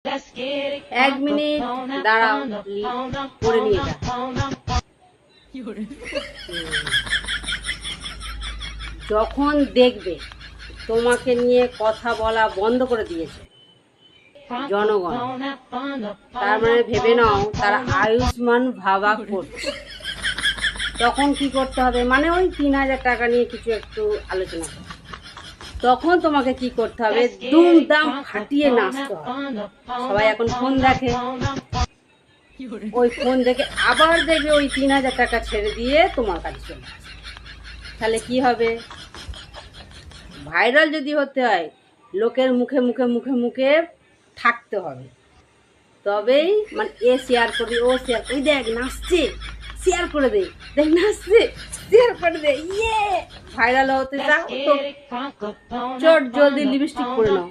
1 minute দাঁড়াও, করে নিয়ে যা। যখন দেখবে তোমাকে নিয়ে কথা বলা বন্ধ করে দিয়েছে জনগণ, তার মানে ভেবে নাও তারা আয়ুষ্মান ভাবা করছে। তখন কি করতে হবে, মানে ওই 3000 টাকা নিয়ে কিছু একটু আলোচনা করতে, তখন তোমাকে কি করতে হবে, দুমদাম ফাটিয়ে নাচতে হবে। সবাই এখন ফোন দেখে, ওই ফোন দেখে আবার দেখবে ওই 3000 টাকা ছেড়ে দিয়ে তোমার কাছে চলে আসে। তাহলে কি হবে, ভাইরাল যদি হতে হয় লোকের মুখে মুখে মুখে মুখে থাকতে হবে, তবেই মানে এ শেয়ার করবি, ও শেয়ার, ওই দেখ নাচছে, শেয়ার করে দে, দেখ নাচছে, শেয়ার করে দে, ইয়ে ভাইরাল হতে চাও তো চট জলদি লিপস্টিক পরে নাও।